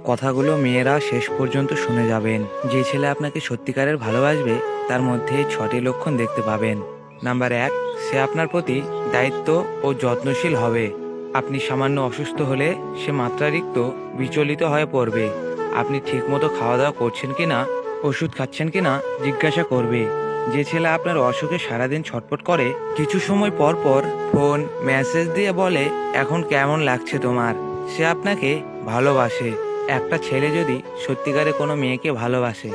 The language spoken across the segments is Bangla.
কথাগুলো মেয়েরা শেষ পর্যন্ত শুনে যাবেন। যে ছেলে আপনাকে সত্যিকারের ভালোবাসবে তার মধ্যে 6টি লক্ষণ দেখতে পাবেন। নাম্বার 1, সে আপনার প্রতি দায়িত্ব ও যত্নশীল হবে। আপনি সামান্য অসুস্থ হলে সে মাত্রাতিরিক্ত বিচলিত হয়ে পড়বে। আপনি ঠিকমতো খাওয়া দাওয়া করছেন কিনা, ওষুধ খাচ্ছেন কিনা জিজ্ঞাসা করবে। যে ছেলে আপনার অসুখে সারাদিন ছটফট করে, কিছু সময় পর পর ফোন মেসেজ দিয়ে বলে এখন কেমন লাগছে তোমার, সে আপনাকে ভালোবাসে। একটা ছেলে যদি সত্যিকারে কোনো মেয়েকে ভালোবাসে,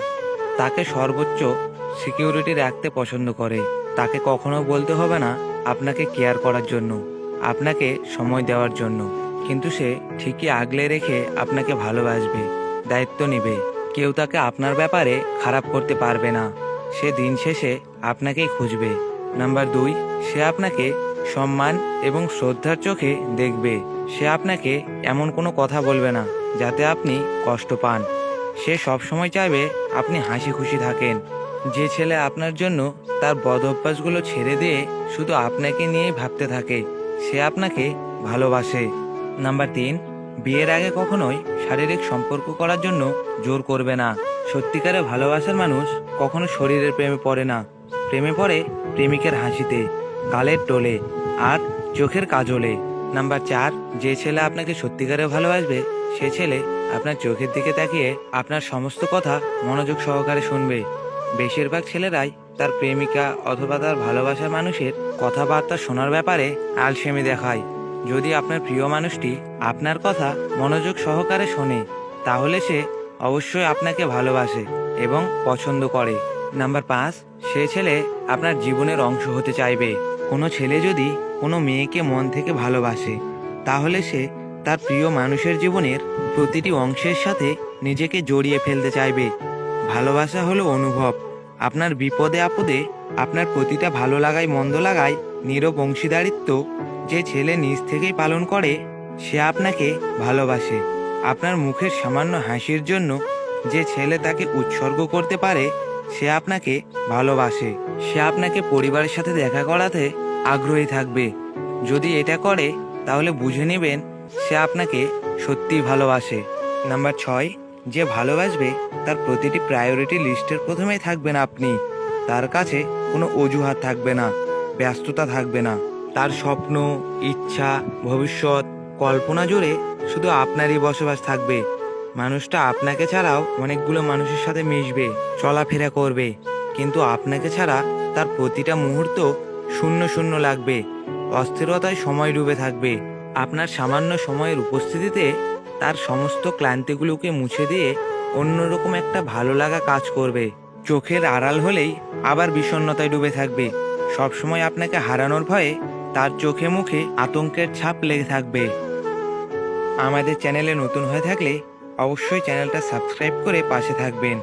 তাকে সর্বোচ্চ সিকিউরিটি রাখতে পছন্দ করে। তাকে কখনো বলতে হবে না আপনাকে কেয়ার করার জন্য, আপনাকে সময় দেওয়ার জন্য, কিন্তু সে ঠিকই আগলে রেখে আপনাকে ভালোবাসবে, দায়িত্ব নেবে। কেউ তাকে আপনার ব্যাপারে খারাপ করতে পারবে না। সে দিন শেষে আপনাকেই খুঁজবে। নাম্বার 2, সে আপনাকে সম্মান এবং শ্রদ্ধার চোখে দেখবে। সে আপনাকে এমন কোনো কথা বলবে না যাতে আপনি কষ্ট পান। সে সবসময় চাইবে আপনি হাসি খুশি থাকেন। যে ছেলে আপনার জন্য তার বদ অভ্যাসগুলো ছেড়ে দিয়ে শুধু আপনাকে নিয়েই ভাবতে থাকে, সে আপনাকে ভালোবাসে। নাম্বার 3, বিয়ের আগে কখনোই শারীরিক সম্পর্ক করার জন্য জোর করবে না। সত্যিকারে ভালোবাসার মানুষ কখনো শরীরের প্রেমে পড়ে না। প্রেমে পড়ে প্রেমিকের হাসিতে, গালের টোলে আর চোখের কাজলে। নাম্বার 4, যে ছেলে আপনাকে সত্যিকারে ভালোবাসবে সে ছেলে আপনার চোখের দিকে তাকিয়ে আপনার সমস্ত কথা মনোযোগ সহকারে শুনবে। বেশিরভাগ ছেলেরাই তার প্রেমিকা অথবা তার ভালোবাসার মানুষের কথাবার্তা শোনার ব্যাপারে আলসেমি দেখায়। যদি আপনার প্রিয় মানুষটি আপনার কথা মনোযোগ সহকারে শোনে, তাহলে সে অবশ্যই আপনাকে ভালোবাসে এবং পছন্দ করে। নাম্বার 5, সে ছেলে আপনার জীবনের অংশ হতে চাইবে। কোনো ছেলে যদি কোনো মেয়েকে মন থেকে ভালোবাসে, তাহলে সে তার প্রিয় মানুষের জীবনের প্রতিটি অংশের সাথে নিজেকে জড়িয়ে ফেলতে চাইবে। ভালোবাসা হলো অনুভব। আপনার বিপদে আপদে আপনার প্রতিটা ভালো লাগায় মন্দ লাগায় নীরব অংশীদারিত্ব যে ছেলে নিজ থেকেই পালন করে, সে আপনাকে ভালোবাসে। আপনার মুখের সামান্য হাসির জন্য যে ছেলে তাকে উৎসর্গ করতে পারে, সে আপনাকে ভালোবাসে। সে আপনাকে পরিবারের সাথে দেখা করাতে আগ্রহী থাকবে। যদি এটা করে তাহলে বুঝে নেবেন সে আপনাকে সত্যিই ভালোবাসে। নাম্বার 6, যে ভালোবাসবে তার প্রতিটি প্রায়োরিটি লিস্টের প্রথমেই থাকবেন আপনি। তার কাছে কোনো অজুহাত থাকবে না, ব্যস্ততা থাকবে না। তার স্বপ্ন, ইচ্ছা, ভবিষ্যৎ, কল্পনা জুড়ে শুধু আপনারই বসবাস থাকবে। মানুষটা আপনাকে ছাড়াও অনেকগুলো মানুষের সাথে মিশবে, চলাফেরা করবে, কিন্তু আপনাকে ছাড়া তার প্রতিটা মুহূর্ত শূন্য শূন্য লাগবে। অস্থিরতায় সময় ডুবে থাকবে। আপনার সামান্য সময়ের উপস্থিতিতে তার সমস্ত ক্লান্তিগুলোকে মুছে দিয়ে অন্যরকম একটা ভালো লাগা কাজ করবে। চোখের আড়াল হলেই আবার বিষণ্ণতায় ডুবে থাকবে। সবসময় আপনাকে হারানোর ভয়ে তার চোখে মুখে আতঙ্কের ছাপ লেগে থাকবে। আমাদের চ্যানেলে নতুন হয়ে থাকলে অবশ্যই চ্যানেলটা সাবস্ক্রাইব করে পাশে থাকবেন।